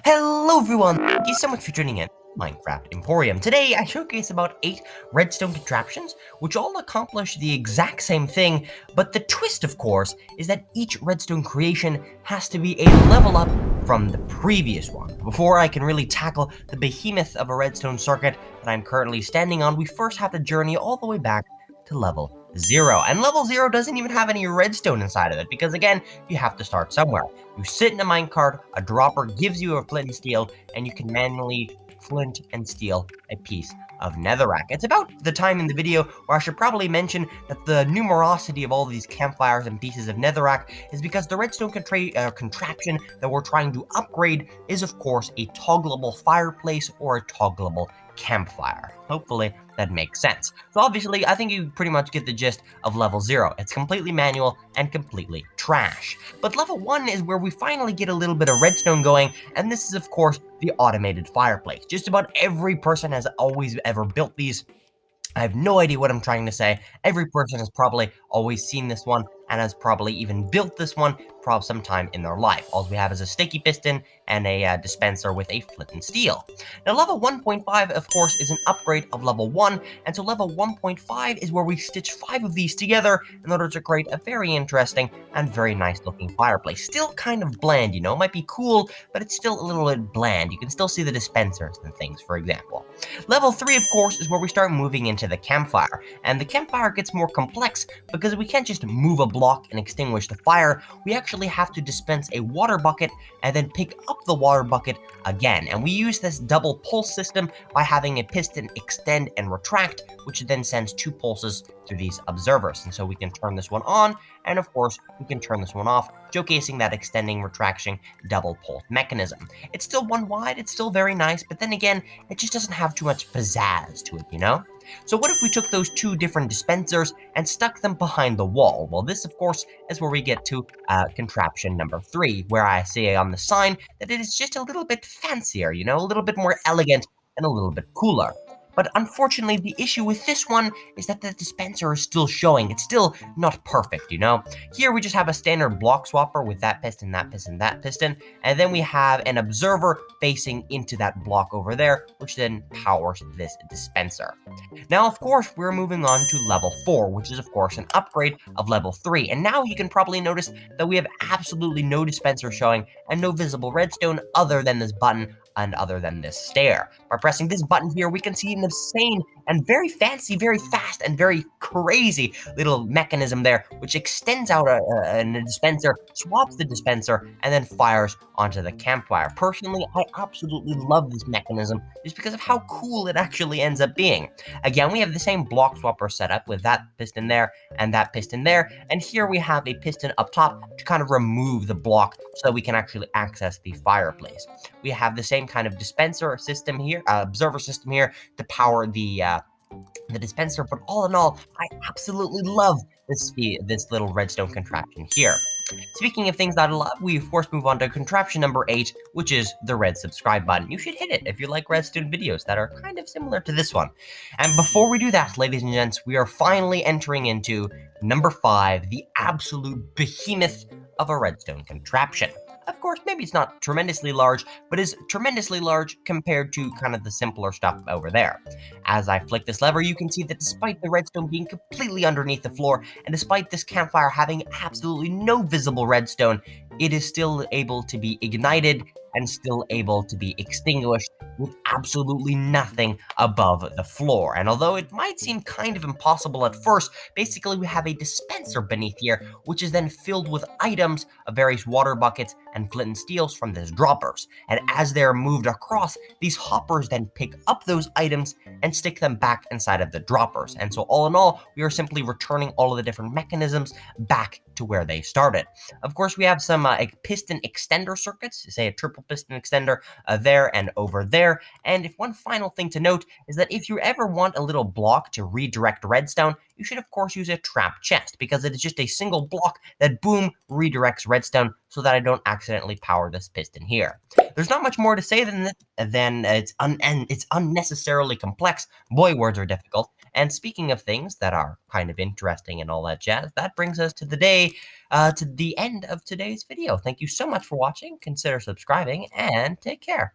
Hello everyone, thank you so much for tuning in to Minecraft Emporium. Today I showcase about 8 redstone contraptions, which all accomplish the exact same thing, but the twist of course is that each redstone creation has to be a level up from the previous one. Before I can really tackle the behemoth of a redstone circuit that I'm currently standing on, we first have to journey all the way back to level 0. And level 0 doesn't even have any redstone inside of it, because again, you have to start somewhere. You sit in a minecart, a dropper gives you a flint and steel, and you can manually flint and steel a piece of netherrack. It's about the time in the video where I should probably mention that the numerosity of all these campfires and pieces of netherrack is because the redstone contraption that we're trying to upgrade is of course a toggleable fireplace or a toggleable campfire. Hopefully that makes sense. So obviously, I think you pretty much get the gist of level 0. It's completely manual and completely trash. But level 1 is where we finally get a little bit of redstone going, and this is of course the automated fireplace. Just about every person has always ever built these. I have no idea what I'm trying to say. Every person has probably always seen this one and has probably even built this one sometime in their life. All we have is a sticky piston and a dispenser with a flint and steel. Now level 1.5 of course is an upgrade of level 1, and so level 1.5 is where we stitch 5 of these together in order to create a very interesting and very nice looking fireplace. Still kind of bland, you know, might be cool, but it's still a little bit bland. You can still see the dispensers and things, for example. Level 3 of course is where we start moving into the campfire, and the campfire gets more complex because we can't just move a block and extinguish the fire. We actually have to dispense a water bucket and then pick up the water bucket again, and we use this double pulse system by having a piston extend and retract, which then sends 2 pulses through these observers. And so we can turn this one on, and of course we can turn this one off, showcasing that extending retraction double pulse mechanism. It's still one wide, it's still very nice, but then again, it just doesn't have too much pizzazz to it, you know? So what if we took those 2 different dispensers and stuck them behind the wall? Well, this of course is where we get to contraption number 3, where I say on the sign that it is just a little bit fancier, you know, a little bit more elegant and a little bit cooler. But unfortunately, the issue with this one is that the dispenser is still showing. It's still not perfect, you know? Here we just have a standard block swapper with that piston, that piston, that piston, and then we have an observer facing into that block over there, which then powers this dispenser. Now, of course, we're moving on to level 4, which is, of course, an upgrade of level 3. And now you can probably notice that we have absolutely no dispenser showing and no visible redstone other than this button and other than this stair. By pressing this button here, we can see an insane and very fancy, very fast, and very crazy little mechanism there, which extends out a dispenser, swaps the dispenser, and then fires onto the campfire. Personally, I absolutely love this mechanism just because of how cool it actually ends up being. Again, we have the same block swapper setup with that piston there and that piston there, and here we have a piston up top to kind of remove the block so that we can actually access the fireplace. We have the same kind of dispenser system here, observer system here to power the dispenser, but all in all, I absolutely love this little redstone contraption here. Speaking of things that I love, we of course move on to contraption number 8, which is the red subscribe button. You should hit it if you like redstone videos that are kind of similar to this one. And before we do that, ladies and gents, we are finally entering into number 5, the absolute behemoth of a redstone contraption. Of course, maybe it's not tremendously large, but is tremendously large compared to kind of the simpler stuff over there. As I flick this lever, you can see that despite the redstone being completely underneath the floor, and despite this campfire having absolutely no visible redstone, it is still able to be ignited and still able to be extinguished with absolutely nothing above the floor. And although it might seem kind of impossible at first, basically we have a dispenser beneath here, which is then filled with items of various water buckets and flint and steels from these droppers. And as they're moved across, these hoppers then pick up those items and stick them back inside of the droppers. And so all in all, we are simply returning all of the different mechanisms back to where they started. Of course, we have some piston extender circuits, say a triple piston extender there and over there. And if one final thing to note is that if you ever want a little block to redirect redstone, you should of course use a trap chest, because it is just a single block that boom redirects redstone so that I don't accidentally power this piston here. There's not much more to say than it's unnecessarily complex. Boy, words are difficult. And speaking of things that are kind of interesting and all that jazz, that brings us to to the end of today's video. Thank you so much for watching. Consider subscribing and take care.